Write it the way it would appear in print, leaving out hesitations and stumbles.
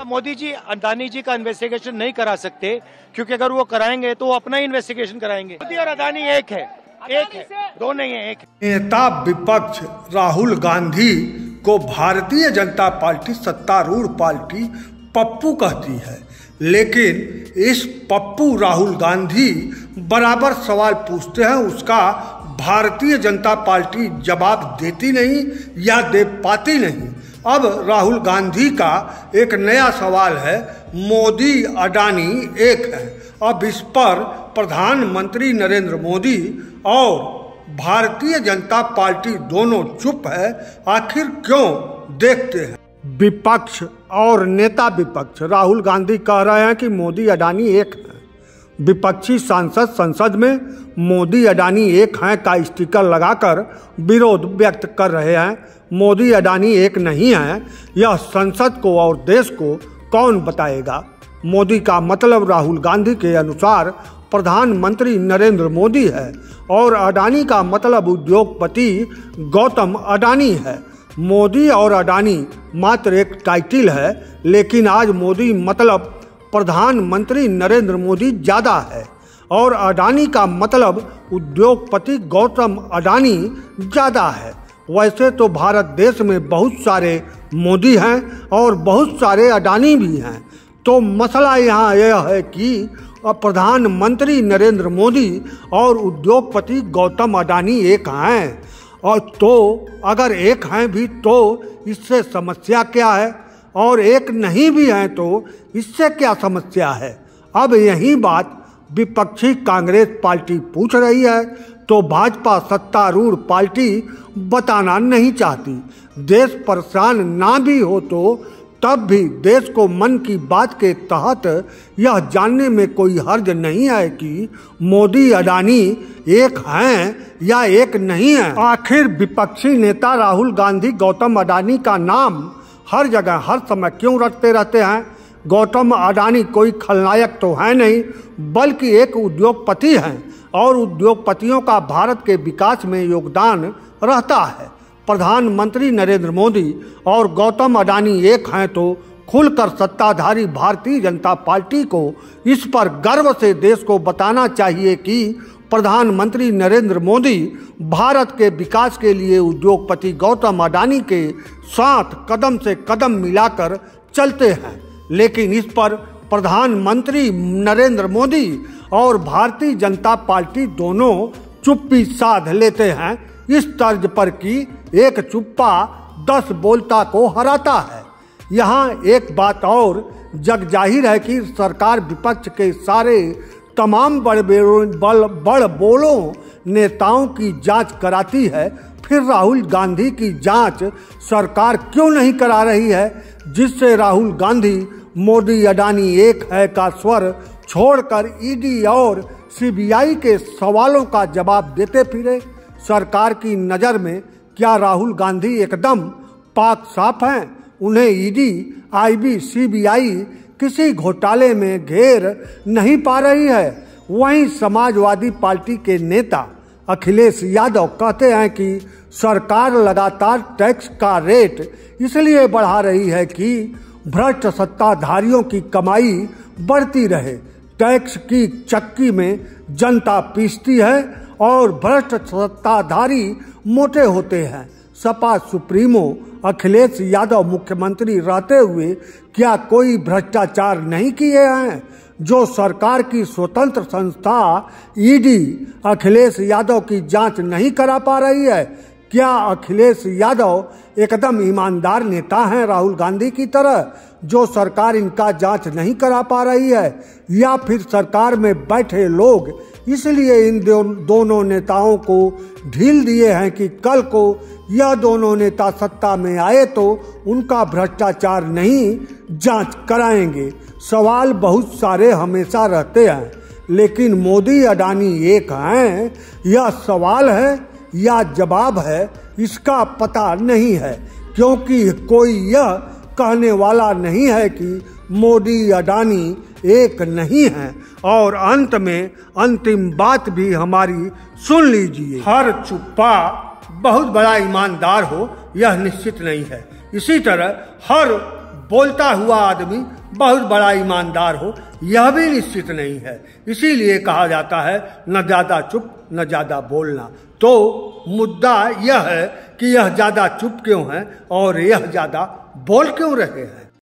मोदी जी अडानी जी का इन्वेस्टिगेशन नहीं करा सकते, क्योंकि अगर वो कराएंगे तो वो अपना ही इन्वेस्टिगेशन कराएंगे। मोदी और अडानी एक है, दो नहीं है, एक है। नेता विपक्ष राहुल गांधी को भारतीय जनता पार्टी सत्तारूढ़ पार्टी पप्पू कहती है, लेकिन इस पप्पू राहुल गांधी बराबर सवाल पूछते हैं, उसका भारतीय जनता पार्टी जवाब देती नहीं या दे पाती नहीं। अब राहुल गांधी का एक नया सवाल है, मोदी अडानी एक है। अब इस पर प्रधानमंत्री नरेंद्र मोदी और भारतीय जनता पार्टी दोनों चुप है। आखिर क्यों, देखते हैं। विपक्ष और नेता विपक्ष राहुल गांधी कह रहे हैं कि मोदी अडानी एक है। विपक्षी सांसद संसद में मोदी अडानी एक हैं का स्टिकर लगाकर विरोध व्यक्त कर रहे हैं। मोदी अडानी एक नहीं है, यह संसद को और देश को कौन बताएगा। मोदी का मतलब राहुल गांधी के अनुसार प्रधानमंत्री नरेंद्र मोदी है और अडानी का मतलब उद्योगपति गौतम अडानी है। मोदी और अडानी मात्र एक टाइटल है, लेकिन आज मोदी मतलब प्रधानमंत्री नरेंद्र मोदी ज़्यादा है और अडानी का मतलब उद्योगपति गौतम अडानी ज़्यादा है। वैसे तो भारत देश में बहुत सारे मोदी हैं और बहुत सारे अडानी भी हैं, तो मसला यहाँ यह है कि प्रधानमंत्री नरेंद्र मोदी और उद्योगपति गौतम अडानी एक हैं, और तो अगर एक हैं भी तो इससे समस्या क्या है, और एक नहीं भी हैं तो इससे क्या समस्या है। अब यही बात विपक्षी कांग्रेस पार्टी पूछ रही है, तो भाजपा सत्तारूढ़ पार्टी बताना नहीं चाहती। देश परेशान ना भी हो तो तब भी देश को मन की बात के तहत यह जानने में कोई हर्ज नहीं है कि मोदी अडानी एक हैं या एक नहीं है। आखिर विपक्षी नेता राहुल गांधी गौतम अडानी का नाम हर जगह हर समय क्यों रटते रहते हैं। गौतम अडानी कोई खलनायक तो है नहीं, बल्कि एक उद्योगपति हैं और उद्योगपतियों का भारत के विकास में योगदान रहता है। प्रधानमंत्री नरेंद्र मोदी और गौतम अडानी एक हैं तो खुलकर सत्ताधारी भारतीय जनता पार्टी को इस पर गर्व से देश को बताना चाहिए कि प्रधानमंत्री नरेंद्र मोदी भारत के विकास के लिए उद्योगपति गौतम अडानी के साथ कदम से कदम मिलाकर चलते हैं। लेकिन इस पर प्रधानमंत्री नरेंद्र मोदी और भारतीय जनता पार्टी दोनों चुप्पी साध लेते हैं, इस तर्ज पर कि एक चुप्पा 10 बोलता को हराता है। यहाँ एक बात और जग जाहिर है कि सरकार विपक्ष के सारे तमाम बड़ बोलों नेताओं की जांच कराती है, फिर राहुल गांधी की जांच सरकार क्यों नहीं करा रही है, जिससे राहुल गांधी मोदी अडानी एक है का स्वर छोड़कर ईडी और सीबीआई के सवालों का जवाब देते फिरे। सरकार की नज़र में क्या राहुल गांधी एकदम पाक साफ हैं? उन्हें ईडी, आईबी, सीबीआई किसी घोटाले में घेर नहीं पा रही है। वहीं समाजवादी पार्टी के नेता अखिलेश यादव कहते हैं कि सरकार लगातार टैक्स का रेट इसलिए बढ़ा रही है कि भ्रष्ट सत्ताधारियों की कमाई बढ़ती रहे। टैक्स की चक्की में जनता पीसती है और भ्रष्ट सत्ताधारी मोटे होते हैं। सपा सुप्रीमो अखिलेश यादव मुख्यमंत्री रहते हुए क्या कोई भ्रष्टाचार नहीं किए हैं? जो सरकार की स्वतंत्र संस्था ईडी अखिलेश यादव की जांच नहीं करा पा रही है, क्या अखिलेश यादव एकदम ईमानदार नेता हैं राहुल गांधी की तरह, जो सरकार इनका जांच नहीं करा पा रही है, या फिर सरकार में बैठे लोग इसलिए इन दोनों नेताओं को ढील दिए हैं कि कल को यह दोनों नेता सत्ता में आए तो उनका भ्रष्टाचार नहीं जांच कराएंगे। सवाल बहुत सारे हमेशा रहते हैं, लेकिन मोदी अडानी एक हैं, यह सवाल है या जवाब है, इसका पता नहीं है, क्योंकि कोई यह कहने वाला नहीं है कि मोदी अडानी एक नहीं है। और अंत में अंतिम बात भी हमारी सुन लीजिए, हर चुप्पा बहुत बड़ा ईमानदार हो यह निश्चित नहीं है। इसी तरह हर बोलता हुआ आदमी बहुत बड़ा ईमानदार हो यह भी निश्चित नहीं है। इसीलिए कहा जाता है न ज़्यादा चुप न ज़्यादा बोलना। तो मुद्दा यह है कि यह ज़्यादा चुप क्यों है और यह ज़्यादा बोल क्यों रहे हैं।